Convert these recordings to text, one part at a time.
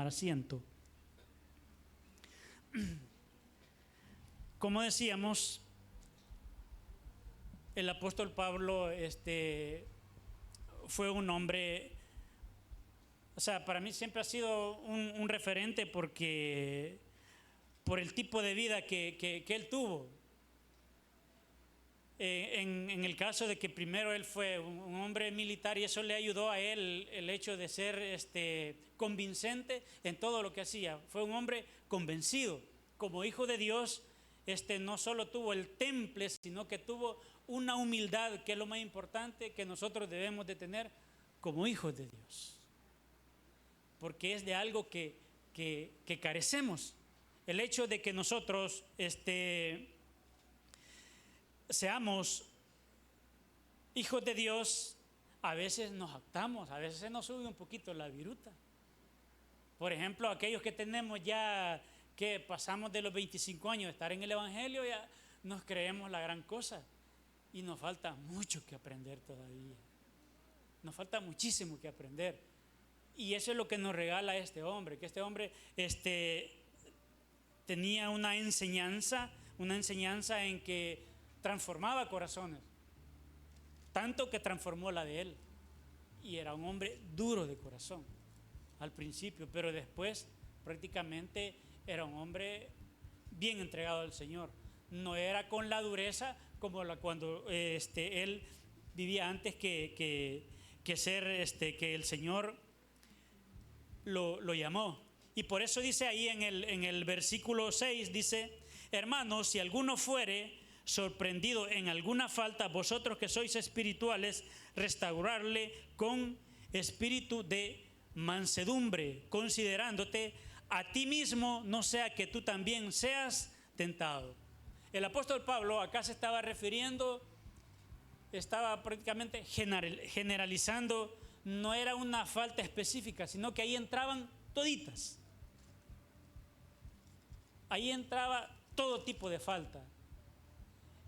tomar asiento. Como decíamos, el apóstol Pablo fue un hombre, o sea, para mí siempre ha sido un referente por el tipo de vida que él tuvo. En el caso de que primero él fue un hombre militar y eso le ayudó a él el hecho de ser convincente en todo lo que hacía. Fue un hombre convencido. Como hijo de Dios, no solo tuvo el temple, sino que tuvo una humildad, que es lo más importante que nosotros debemos de tener como hijos de Dios. Porque es de algo que carecemos. El hecho de que nosotros seamos hijos de Dios, a veces nos jactamos, a veces se nos sube un poquito la viruta. Por ejemplo, aquellos que tenemos ya, que pasamos de los 25 años de estar en el Evangelio, ya nos creemos la gran cosa y nos falta mucho que aprender todavía. Nos falta muchísimo que aprender. Y eso es lo que nos regala este hombre, que este hombre tenía una enseñanza en que transformaba corazones, tanto que transformó la de él. Y era un hombre duro de corazón al principio, pero después prácticamente era un hombre bien entregado al Señor. No era con la dureza como cuando él vivía antes que el Señor lo llamó. Y por eso dice ahí en el versículo 6, dice: hermanos, si alguno fuere sorprendido en alguna falta, vosotros que sois espirituales, restaurarle con espíritu de mansedumbre, considerándote a ti mismo, no sea que tú también seas tentado. El apóstol Pablo acá se estaba refiriendo, estaba prácticamente generalizando, no era una falta específica, sino que ahí entraban toditas. Ahí entraba todo tipo de falta.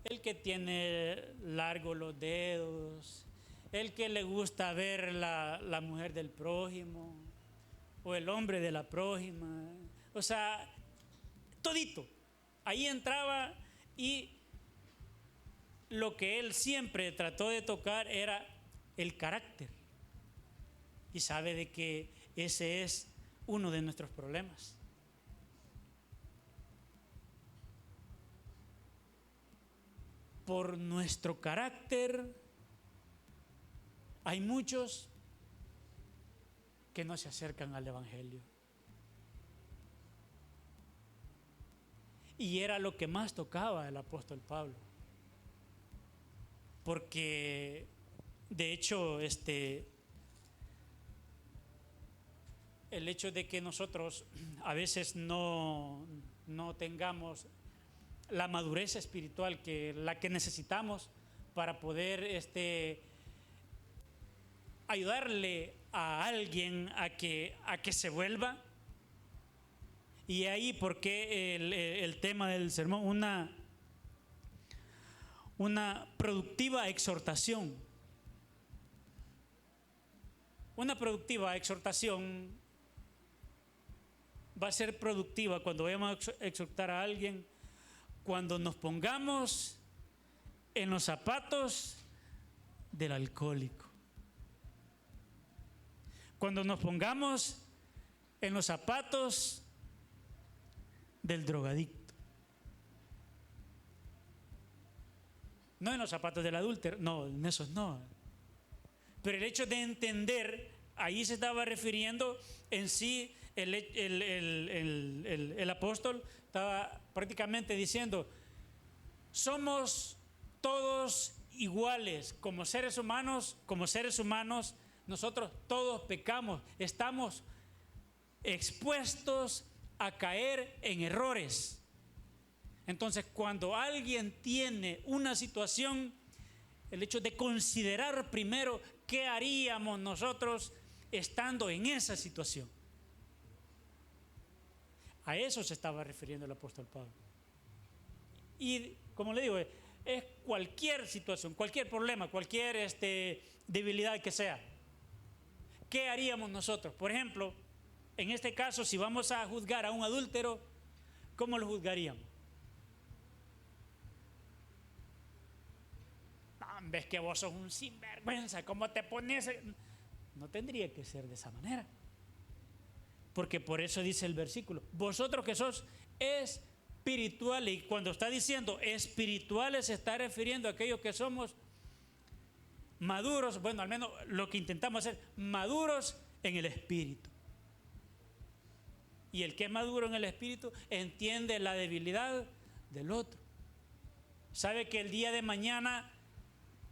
El que tiene largos los dedos, el que le gusta ver la mujer del prójimo o el hombre de la prójima, o sea, todito. Ahí entraba, y lo que él siempre trató de tocar era el carácter. Y sabe de que ese es uno de nuestros problemas. Por nuestro carácter hay muchos que no se acercan al Evangelio. Y era lo que más tocaba el apóstol Pablo. Porque de hecho el hecho de que nosotros a veces no tengamos la madurez espiritual la que necesitamos para poder ayudarle a alguien a que se vuelva. Y ahí porque el tema del sermón, una productiva exhortación. Una productiva exhortación va a ser productiva cuando vayamos a exhortar a alguien, cuando nos pongamos en los zapatos del alcohólico, cuando nos pongamos en los zapatos del drogadicto, no en los zapatos del adúltero, no, en esos no. Pero el hecho de entender, ahí se estaba refiriendo en sí, el apóstol estaba prácticamente diciendo: somos todos iguales, como seres humanos, nosotros todos pecamos, estamos expuestos a caer en errores. Entonces, cuando alguien tiene una situación, el hecho de considerar primero qué haríamos nosotros estando en esa situación. A eso se estaba refiriendo el apóstol Pablo. Y como le digo, es cualquier situación, cualquier problema, cualquier debilidad que sea. ¿Qué haríamos nosotros? Por ejemplo, en este caso, si vamos a juzgar a un adúltero, ¿cómo lo juzgaríamos? Ves que vos sos un sinvergüenza, ¿cómo te pones? No tendría que ser de esa manera. Porque por eso dice el versículo, vosotros que sos espirituales, y cuando está diciendo espirituales se está refiriendo a aquellos que somos maduros, bueno, al menos lo que intentamos hacer, maduros en el espíritu. Y el que es maduro en el espíritu entiende la debilidad del otro. Sabe que el día de mañana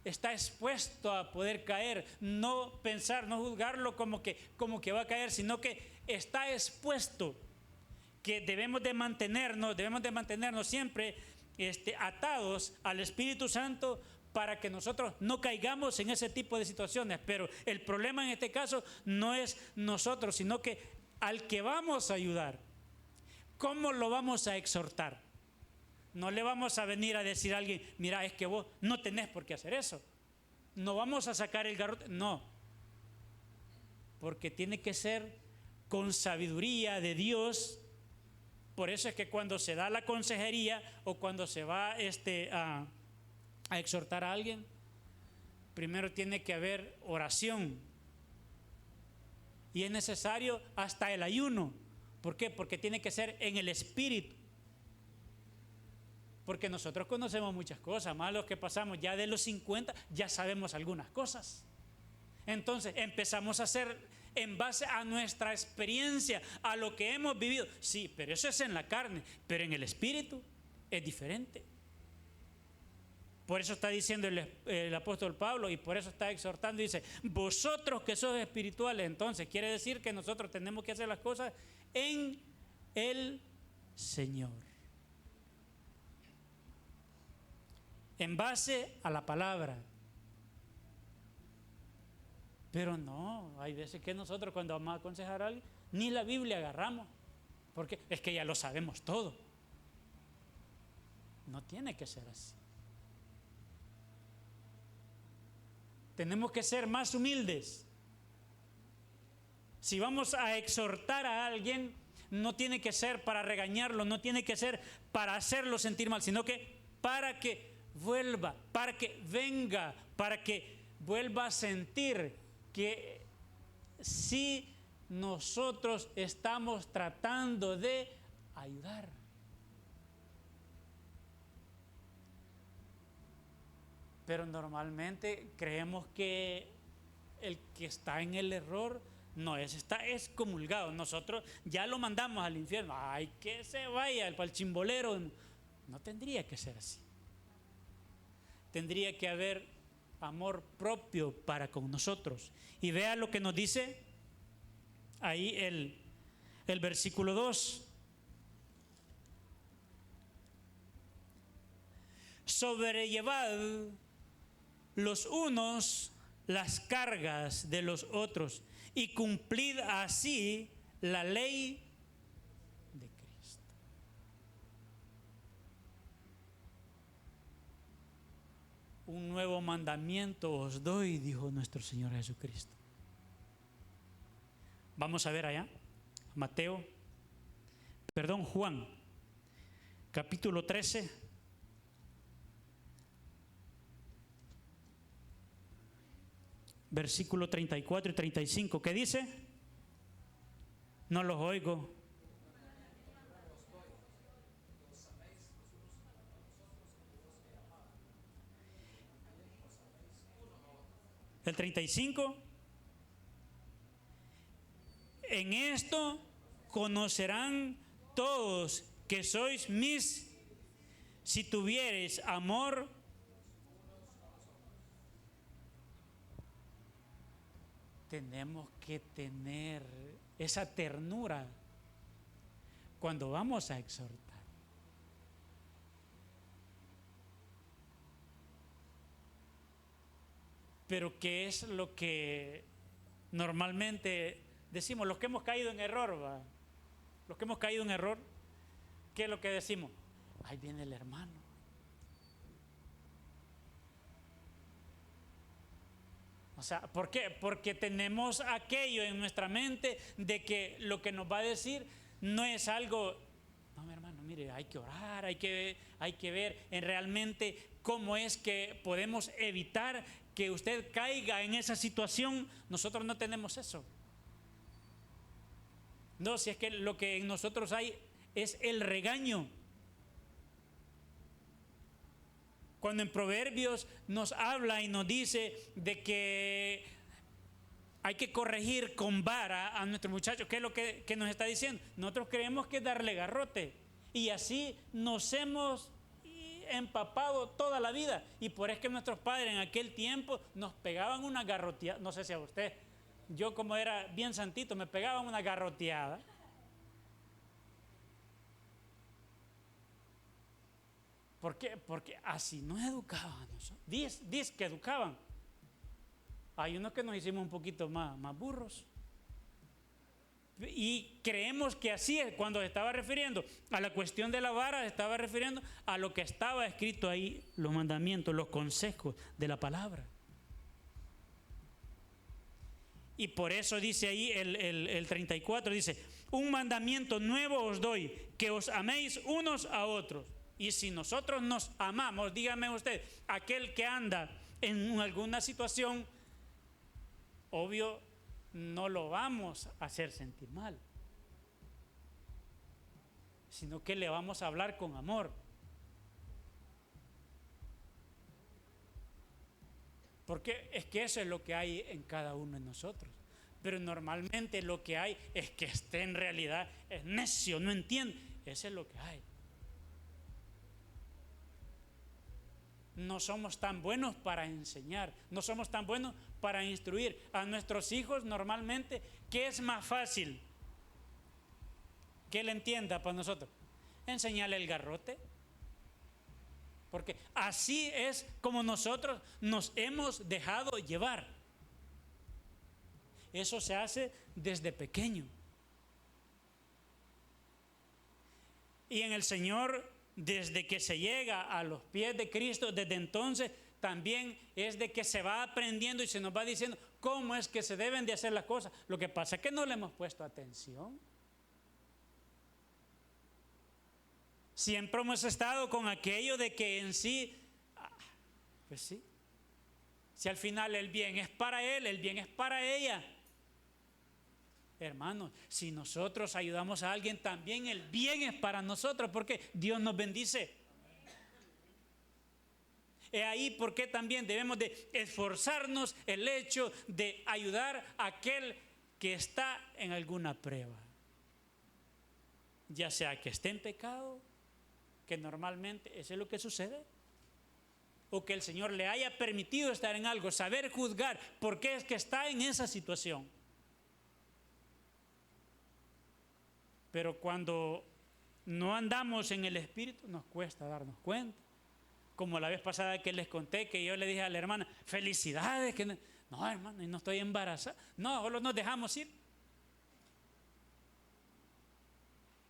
está expuesto a poder caer, no pensar, no juzgarlo como que va a caer, sino que está expuesto, que debemos de mantenernos siempre atados al Espíritu Santo para que nosotros no caigamos en ese tipo de situaciones. Pero el problema en este caso no es nosotros, sino que al que vamos a ayudar, ¿cómo lo vamos a exhortar? No le vamos a venir a decir a alguien, mira, es que vos no tenés por qué hacer eso. No vamos a sacar el garrote, no. Porque tiene que ser con sabiduría de Dios. Por eso es que cuando se da la consejería o cuando se va a exhortar a alguien, primero tiene que haber oración. Y es necesario hasta el ayuno. ¿Por qué? Porque tiene que ser en el espíritu. Porque nosotros conocemos muchas cosas, más los que pasamos ya de los 50, ya sabemos algunas cosas. Entonces empezamos a hacer en base a nuestra experiencia, a lo que hemos vivido. Sí, pero eso es en la carne, pero en el espíritu es diferente. Por eso está diciendo el apóstol Pablo y por eso está exhortando y dice, vosotros que sois espirituales, entonces quiere decir que nosotros tenemos que hacer las cosas en el Señor. En base a la palabra. Pero no, hay veces que nosotros cuando vamos a aconsejar a alguien, ni la Biblia agarramos, porque es que ya lo sabemos todo. No tiene que ser así. Tenemos que ser más humildes. Si vamos a exhortar a alguien, no tiene que ser para regañarlo, no tiene que ser para hacerlo sentir mal, sino que para que vuelva, para que venga, para que vuelva a sentir que sí nosotros estamos tratando de ayudar. Pero normalmente creemos que el que está en el error no está excomulgado. Nosotros ya lo mandamos al infierno. Ay, que se vaya para el chimbolero. No tendría que ser así. Tendría que haber amor propio para con nosotros. Y vea lo que nos dice ahí el versículo 2. Sobrellevad los unos las cargas de los otros y cumplid así la ley de Cristo. Un nuevo mandamiento os doy, dijo nuestro Señor Jesucristo. Vamos a ver allá, Juan, capítulo 13. Versículo 34 y 35, ¿qué dice? No los oigo. El 35. En esto conocerán todos que sois mis, si tuviereis amor. Tenemos que tener esa ternura cuando vamos a exhortar. Pero ¿qué es lo que normalmente decimos? Los que hemos caído en error, ¿va? Los que hemos caído en error, ¿qué es lo que decimos? Ahí viene el hermano. O sea, ¿por qué? Porque tenemos aquello en nuestra mente de que lo que nos va a decir no es algo, no, mi hermano, mire, hay que orar, hay que ver en realmente cómo es que podemos evitar que usted caiga en esa situación. Nosotros no tenemos eso. No, si es que lo que en nosotros hay es el regaño. Cuando en Proverbios nos habla y nos dice de que hay que corregir con vara a nuestros muchachos, ¿qué es lo que nos está diciendo? Nosotros creemos que es darle garrote. Y así nos hemos empapado toda la vida. Y por eso que nuestros padres en aquel tiempo nos pegaban una garroteada. No sé si a usted, yo como era bien santito, me pegaban una garroteada. ¿Por qué? Porque así nos educaban a nosotros. Dice que educaban. Hay unos que nos hicimos un poquito más burros. Y creemos que así es. Cuando se estaba refiriendo a la cuestión de la vara, se estaba refiriendo a lo que estaba escrito ahí, los mandamientos, los consejos de la palabra. Y por eso dice ahí el 34, dice, un mandamiento nuevo os doy, que os améis unos a otros. Y si nosotros nos amamos, dígame usted, aquel que anda en alguna situación, obvio, no lo vamos a hacer sentir mal, sino que le vamos a hablar con amor. Porque es que eso es lo que hay en cada uno de nosotros. Pero normalmente lo que hay es que este en realidad es necio, no entiende. Eso es lo que hay. No somos tan buenos para enseñar, no somos tan buenos para instruir a nuestros hijos. Normalmente, ¿qué es más fácil que él entienda para nosotros? Enseñarle el garrote. Porque así es como nosotros nos hemos dejado llevar. Eso se hace desde pequeño. Y en el Señor, desde que se llega a los pies de Cristo, desde entonces también es de que se va aprendiendo y se nos va diciendo cómo es que se deben de hacer las cosas. Lo que pasa es que no le hemos puesto atención. Siempre hemos estado con aquello de que en sí, pues sí, si al final el bien es para él, el bien es para ella. Hermanos, si nosotros ayudamos a alguien, también el bien es para nosotros, porque Dios nos bendice. Es ahí porque también debemos de esforzarnos el hecho de ayudar a aquel que está en alguna prueba. Ya sea que esté en pecado, que normalmente eso es lo que sucede, o que el Señor le haya permitido estar en algo, saber juzgar por qué es que está en esa situación. Pero cuando no andamos en el Espíritu, nos cuesta darnos cuenta. Como la vez pasada que les conté, que yo le dije a la hermana, felicidades, que no, hermano, no estoy embarazada. No, solo nos dejamos ir.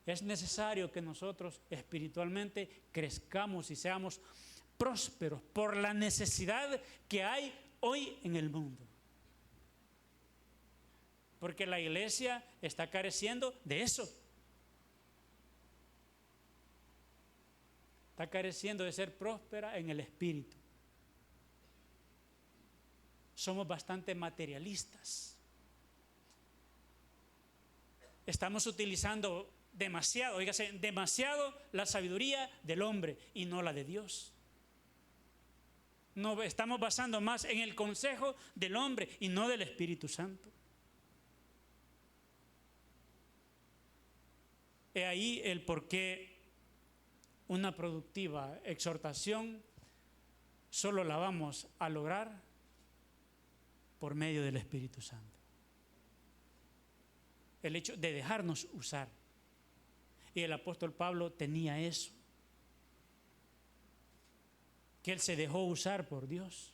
Es necesario que nosotros espiritualmente crezcamos y seamos prósperos por la necesidad que hay hoy en el mundo. Porque la iglesia está careciendo de eso. Está careciendo de ser próspera en el espíritu. Somos bastante materialistas. Estamos utilizando demasiado, oígase, demasiado la sabiduría del hombre y no la de Dios. No, estamos basando más en el consejo del hombre y no del Espíritu Santo. He ahí el porqué una productiva exhortación solo la vamos a lograr por medio del Espíritu Santo. El hecho de dejarnos usar. Y el apóstol Pablo tenía eso, que él se dejó usar por Dios.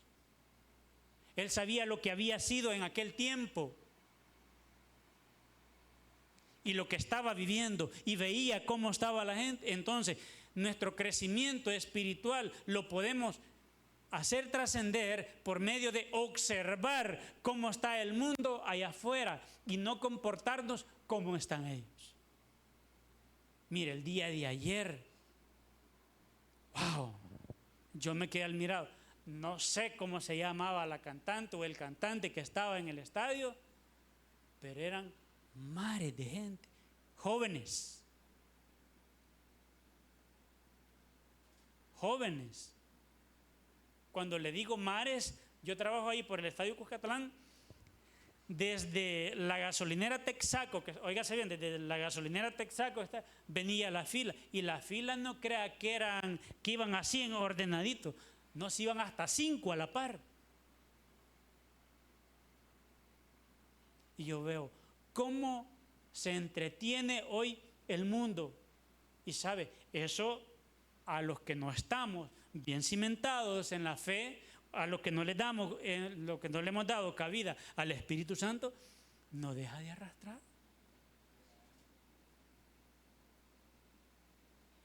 Él sabía lo que había sido en aquel tiempo y lo que estaba viviendo, y veía cómo estaba la gente. Entonces, nuestro crecimiento espiritual lo podemos hacer trascender por medio de observar cómo está el mundo allá afuera y no comportarnos como están ellos. Mire, el día de ayer, wow, yo me quedé admirado. No sé cómo se llamaba la cantante o el cantante que estaba en el estadio, pero eran mares de gente, jóvenes. Cuando le digo mares, yo trabajo ahí por el Estadio Cuscatlán, desde la gasolinera Texaco, que óigase bien, desde la gasolinera Texaco venía la fila, y la fila no crea que iban así en ordenadito, no, se iban hasta 5 a la par. Y yo veo cómo se entretiene hoy el mundo. Y sabe, eso a los que no estamos bien cimentados en la fe, a los que no le hemos dado cabida al Espíritu Santo, no deja de arrastrar.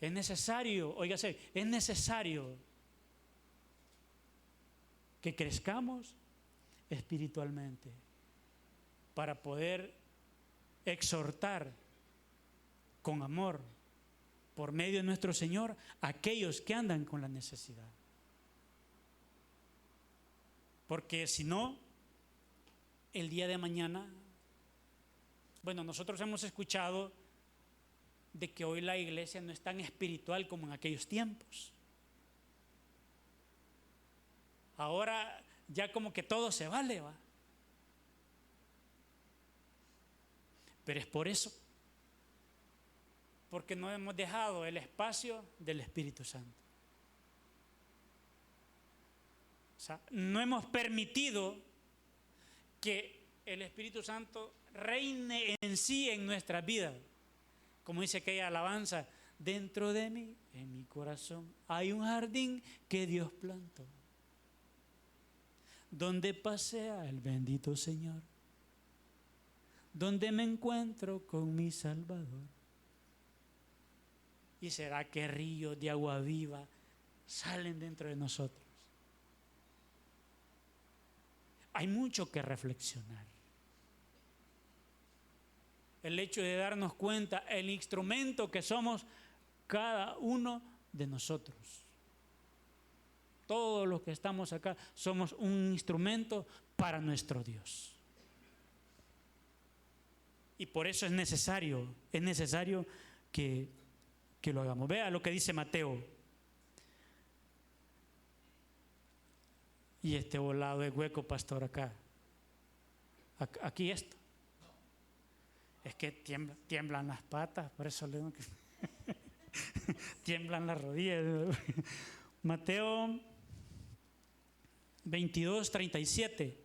Es necesario, óigase, es necesario que crezcamos espiritualmente para poder exhortar con amor por medio de nuestro Señor a aquellos que andan con la necesidad. Porque si no, el día de mañana, bueno, nosotros hemos escuchado de que hoy la iglesia no es tan espiritual como en aquellos tiempos. Ahora ya como que todo se vale, ¿va? Pero es por eso, porque no hemos dejado el espacio del Espíritu Santo. O sea, no hemos permitido que el Espíritu Santo reine en sí en nuestras vidas. Como dice aquella alabanza, dentro de mí, en mi corazón, hay un jardín que Dios plantó, donde pasea el bendito Señor, donde me encuentro con mi Salvador. ¿Y será que ríos de agua viva salen dentro de nosotros? Hay mucho que reflexionar. El hecho de darnos cuenta el instrumento que somos cada uno de nosotros. Todos los que estamos acá somos un instrumento para nuestro Dios. Y por eso es necesario que lo hagamos. Vea lo que dice Mateo. Y este volado es hueco, pastor, acá. Aquí esto. Es que tiemblan las patas, por eso le digo que tiemblan las rodillas. Mateo 22:37.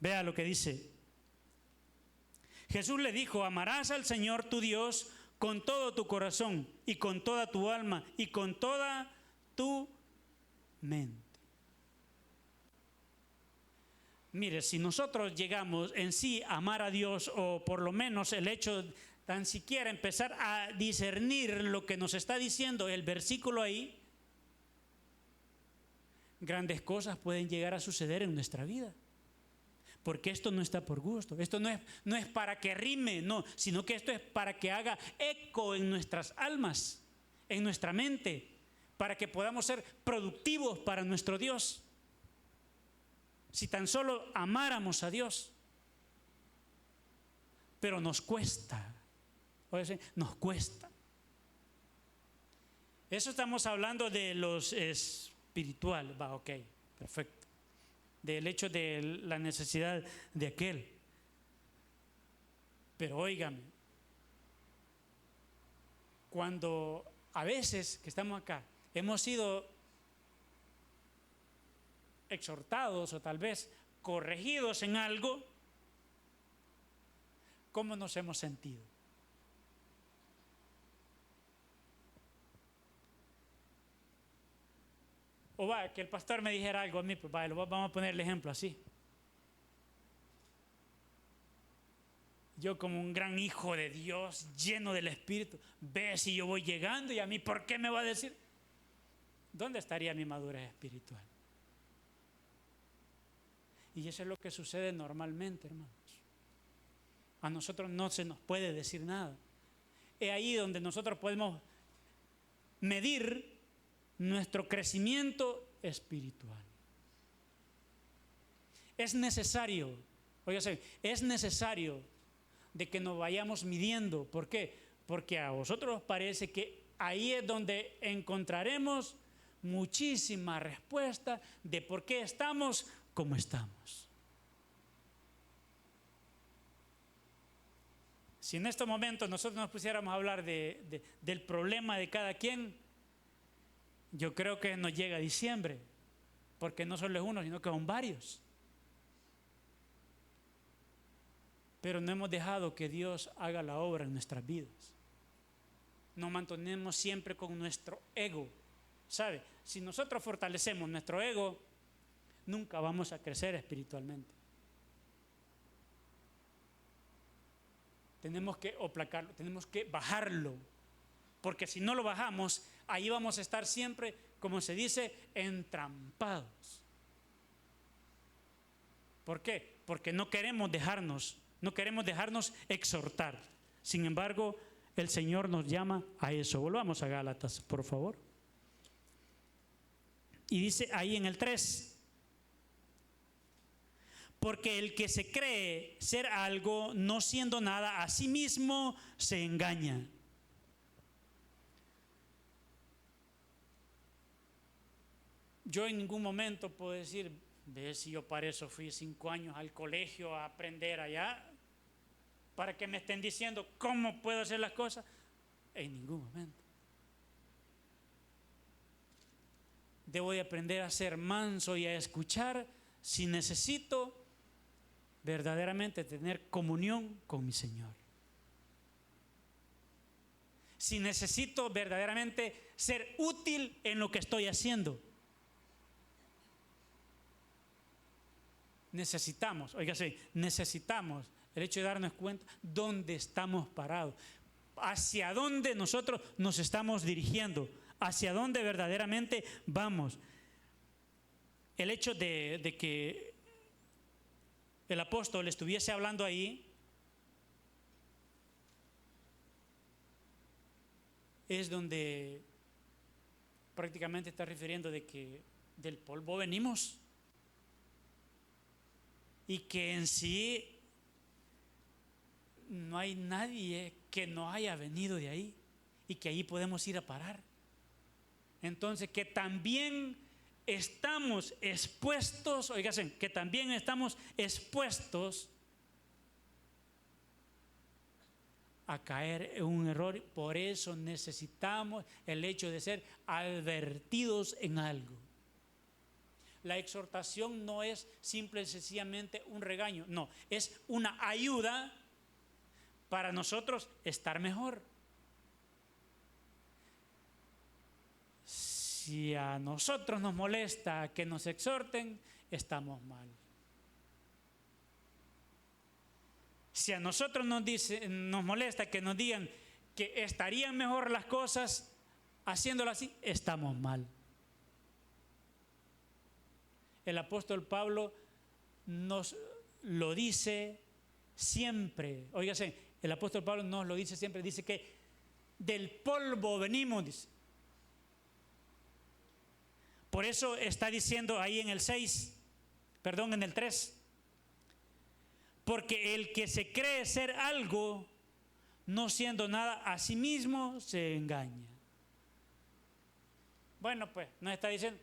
Vea lo que dice. Jesús le dijo: amarás al Señor tu Dios con todo tu corazón y con toda tu alma y con toda tu mente. Mire, si nosotros llegamos en sí a amar a Dios, o por lo menos el hecho tan siquiera empezar a discernir lo que nos está diciendo el versículo ahí, grandes cosas pueden llegar a suceder en nuestra vida. Porque esto no está por gusto, esto no es para que rime, no, sino que esto es para que haga eco en nuestras almas, en nuestra mente, para que podamos ser productivos para nuestro Dios. Si tan solo amáramos a Dios. Pero nos cuesta, nos cuesta. Eso estamos hablando de los espiritual, va, ok, perfecto. Del hecho de la necesidad de aquel. Pero óigame, cuando a veces que estamos acá hemos sido exhortados o tal vez corregidos en algo, ¿cómo nos hemos sentido? O va, que el pastor me dijera algo a mí, pues vaya, vamos a poner el ejemplo así. yo como un gran hijo de Dios, lleno del Espíritu, ve si yo voy llegando y a mí, ¿por qué me va a decir? ¿Dónde estaría mi madurez espiritual? Y eso es lo que sucede normalmente, hermanos. A nosotros no se nos puede decir nada. Es ahí donde nosotros podemos medir nuestro crecimiento espiritual. Es necesario, oígase, es necesario de que nos vayamos midiendo. ¿Por qué? Porque a vosotros os parece que ahí es donde encontraremos muchísima respuesta de por qué estamos como estamos. Si en estos momentos nosotros nos pusiéramos a hablar del problema de cada quien, yo creo que nos llega diciembre, porque no solo es uno, sino que son varios. Pero no hemos dejado que Dios haga la obra en nuestras vidas. Nos mantenemos siempre con nuestro ego. ¿Sabe? Si nosotros fortalecemos nuestro ego, nunca vamos a crecer espiritualmente. Tenemos que aplacarlo, tenemos que bajarlo. Porque si no lo bajamos, ahí vamos a estar siempre, como se dice, entrampados. ¿Por qué? Porque no queremos dejarnos exhortar. Sin embargo, el Señor nos llama a eso. Volvamos a Gálatas, por favor. Y dice ahí en el 3: porque el que se cree ser algo no siendo nada, a sí mismo se engaña. Yo en ningún momento puedo decir, ve si yo para eso fui 5 años al colegio a aprender allá, para que me estén diciendo cómo puedo hacer las cosas. En ningún momento. Debo de aprender a ser manso y a escuchar si necesito verdaderamente tener comunión con mi Señor. Si necesito verdaderamente ser útil en lo que estoy haciendo. Necesitamos el hecho de darnos cuenta dónde estamos parados, hacia dónde nosotros nos estamos dirigiendo, hacia dónde verdaderamente vamos. El hecho de que el apóstol estuviese hablando ahí es donde prácticamente está refiriendo de que del polvo venimos y que en sí no hay nadie que no haya venido de ahí y que ahí podemos ir a parar. Entonces, que también estamos expuestos, oigan, que también estamos expuestos a caer en un error. Por eso necesitamos el hecho de ser advertidos en algo. La exhortación no es simple y sencillamente un regaño, no, es una ayuda para nosotros estar mejor. Si a nosotros nos molesta que nos exhorten, estamos mal. Si a nosotros nos molesta que nos digan que estarían mejor las cosas haciéndolo así, estamos mal. El apóstol Pablo nos lo dice siempre. Óigase, el apóstol Pablo nos lo dice siempre. Dice que del polvo venimos, dice. Por eso está diciendo ahí en el 3. Porque el que se cree ser algo, no siendo nada, a sí mismo se engaña. Bueno, pues, nos está diciendo,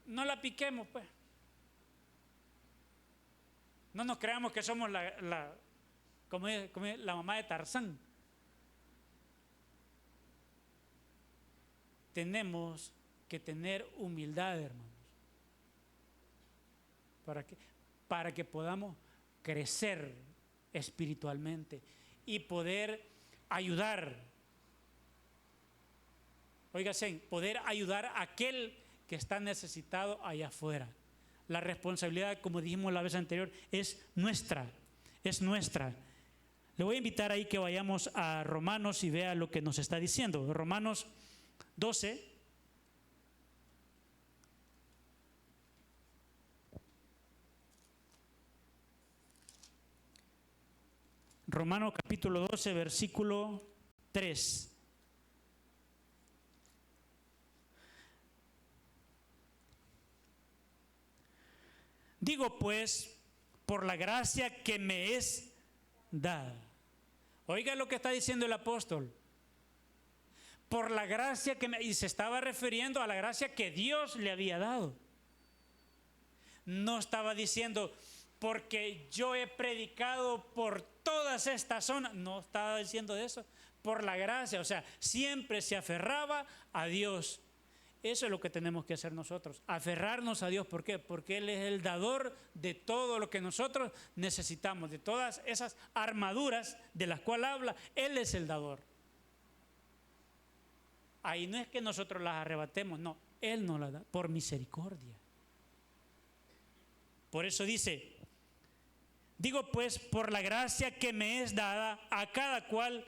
no la piquemos, pues. No nos creamos que somos como la mamá de Tarzán. Tenemos que tener humildad, hermanos. Para que podamos crecer espiritualmente y poder ayudar. Óigase, poder ayudar a aquel que está necesitado allá afuera. La responsabilidad, como dijimos la vez anterior, es nuestra. Le voy a invitar ahí que vayamos a Romanos y vea lo que nos está diciendo. Romanos 12. Romanos capítulo 12, versículo 3. Digo pues, por la gracia que me es dada. Oiga lo que está diciendo el apóstol. Por la gracia que me... Y se estaba refiriendo a la gracia que Dios le había dado. No estaba diciendo, porque yo he predicado por todas estas zonas. No estaba diciendo eso. Por la gracia. O sea, siempre se aferraba a Dios. Eso es lo que tenemos que hacer nosotros. Aferrarnos a Dios. ¿Por qué? Porque Él es el dador de todo lo que nosotros necesitamos. De todas esas armaduras de las cuales habla. Él es el dador. Ahí no es que nosotros las arrebatemos. No, Él nos las da por misericordia. Por eso dice, digo pues, por la gracia que me es dada a cada cual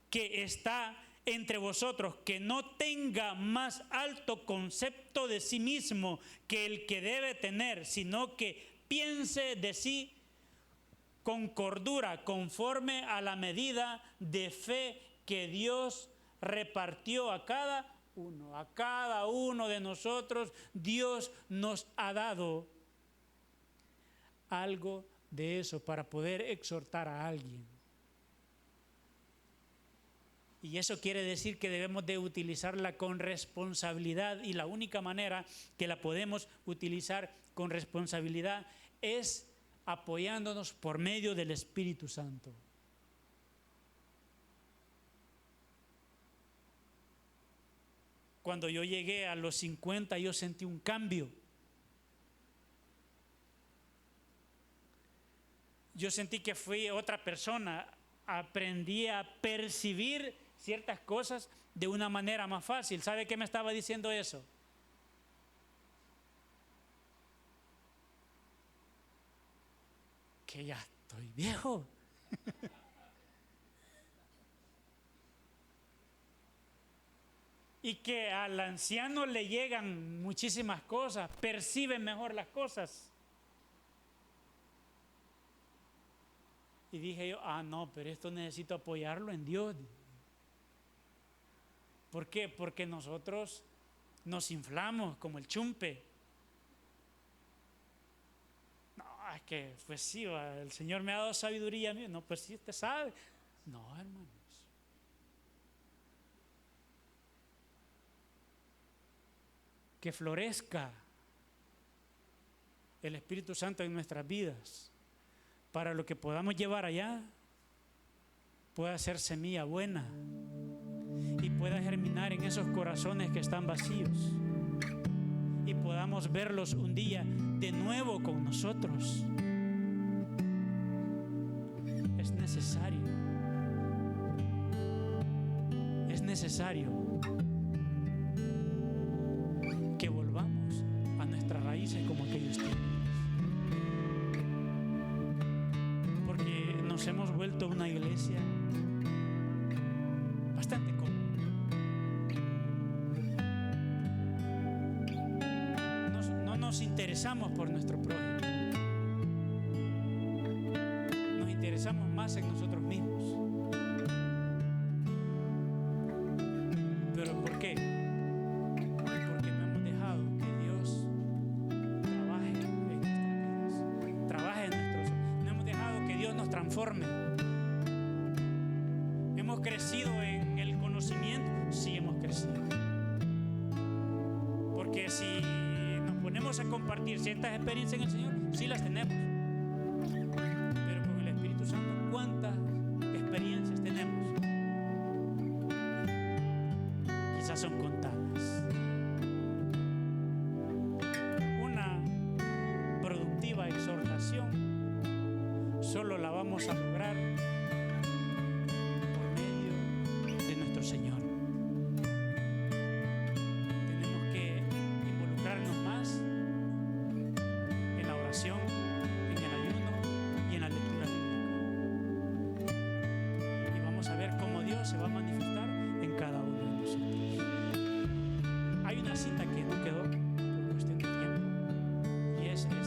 que está entre vosotros, que no tenga más alto concepto de sí mismo que el que debe tener, sino que piense de sí con cordura, conforme a la medida de fe que Dios repartió a cada uno. A cada uno de nosotros Dios nos ha dado algo de eso para poder exhortar a alguien. Y eso quiere decir que debemos de utilizarla con responsabilidad, y la única manera que la podemos utilizar con responsabilidad es apoyándonos por medio del Espíritu Santo. Cuando yo llegué a los 50, yo sentí un cambio. Yo sentí que fui otra persona. Aprendí a percibir ciertas cosas de una manera más fácil. ¿Sabe qué me estaba diciendo eso? Que ya estoy viejo. Y que al anciano le llegan muchísimas cosas, percibe mejor las cosas. Y dije yo, no, pero esto necesito apoyarlo en Dios. ¿Por qué? Porque nosotros nos inflamos como el chumpe. No, es que, pues sí, el Señor me ha dado sabiduría a mí. No, pues sí, usted sabe. No, hermanos. Que florezca el Espíritu Santo en nuestras vidas, para lo que podamos llevar allá pueda ser semilla buena y pueda germinar en esos corazones que están vacíos, y podamos verlos un día de nuevo con nosotros. Es necesario que volvamos a nuestras raíces como aquellos tiempos. Nos hemos vuelto una iglesia bastante cómoda. No nos interesamos por nuestro prójimo. Nos interesamos más en nosotros mismos. ¿Pero por qué? Porque no hemos dejado que Dios trabaje en nuestras vidas, trabaje en nuestros. No hemos dejado que Dios nos transforme. ¿Hemos crecido en el conocimiento? Sí, hemos crecido. Porque si nos ponemos a compartir ciertas experiencias en el Señor, sí las tenemos. Pero con el Espíritu Santo, ¿cuántas experiencias tenemos? Quizás son contadas. Una productiva exhortación solo la vamos a lograr por medio de nuestro Señor. Tenemos que involucrarnos más en la oración, en el ayuno y en la lectura bíblica. se va a manifestar en cada uno de nosotros. Hay una cita que no quedó por cuestión de tiempo, y es 1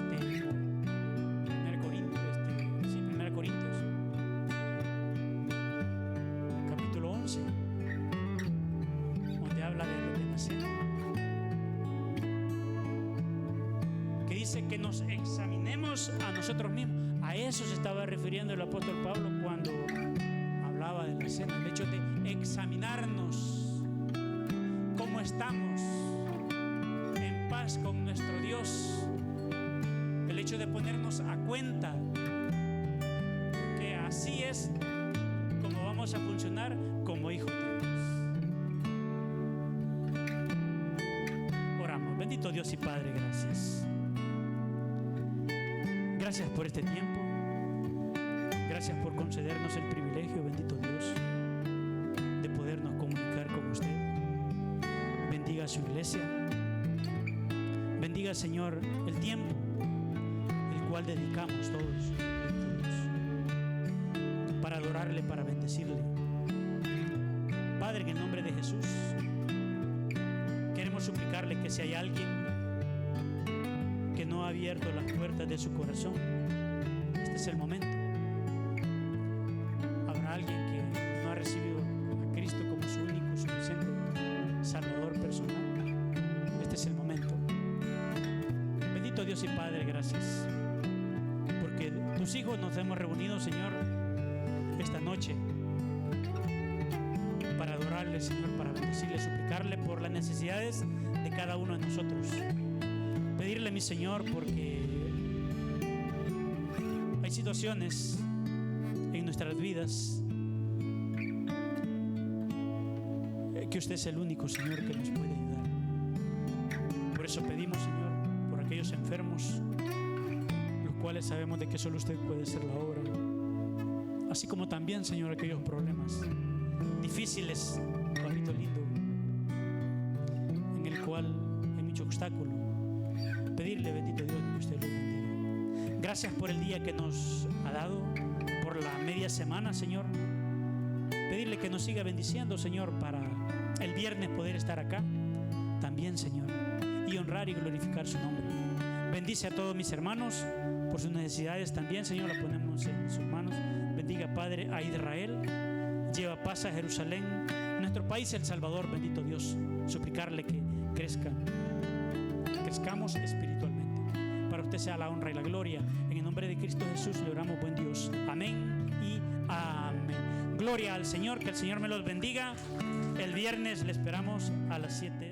Corintios, capítulo 11, donde habla de lo de la cena, que dice que nos examinemos a nosotros mismos. A eso se estaba refiriendo el apóstol Pablo cuando hablaba de la cena, el hecho de examinarnos cómo estamos en paz con nuestro Dios, el hecho de ponernos a cuenta que así es como vamos a funcionar como hijos de Dios. Oramos. Bendito Dios y Padre, gracias. Gracias por este tiempo. Gracias por concedernos el privilegio, bendito Dios, de podernos comunicar con usted. Bendiga a su iglesia. Bendiga, Señor, el tiempo el cual dedicamos todos para adorarle, para bendecirle. Padre, en el nombre de Jesús, queremos suplicarle que si hay alguien que no ha abierto las puertas de su corazón, este es el momento. Habrá alguien que no ha recibido a Cristo como su único, suficiente Salvador personal. Este es el momento. Bendito Dios y Padre, gracias, porque tus hijos nos hemos reunido, Señor, esta noche para adorarle, Señor, para bendecirle, suplicarle por las necesidades de cada uno de nosotros. Pedirle, mi Señor, porque hay situaciones en nuestras vidas que usted es el único, Señor, que nos puede ayudar. Por eso pedimos, Señor, por aquellos enfermos, los cuales sabemos de que solo usted puede hacer la obra, así como también, Señor, aquellos problemas difíciles, papito lindo, en el cual hay mucho obstáculo. Pedirle, bendito Dios, que usted lo bendiga. Gracias por el día que nos ha dado, por la media semana, Señor. Pedirle que nos siga bendiciendo, Señor, para el viernes poder estar acá también, Señor, y honrar y glorificar su nombre. Bendice a todos mis hermanos por sus necesidades también, Señor, la ponemos en sus manos. Bendiga, Padre, a Israel. Lleva paz a Jerusalén, nuestro país, El Salvador, bendito Dios. Suplicarle que crezcamos espiritualmente. Para usted sea la honra y la gloria. En el nombre de Cristo Jesús le oramos, buen Dios. Amén y amén. Gloria al Señor, que el Señor me los bendiga. El viernes le esperamos a las 7.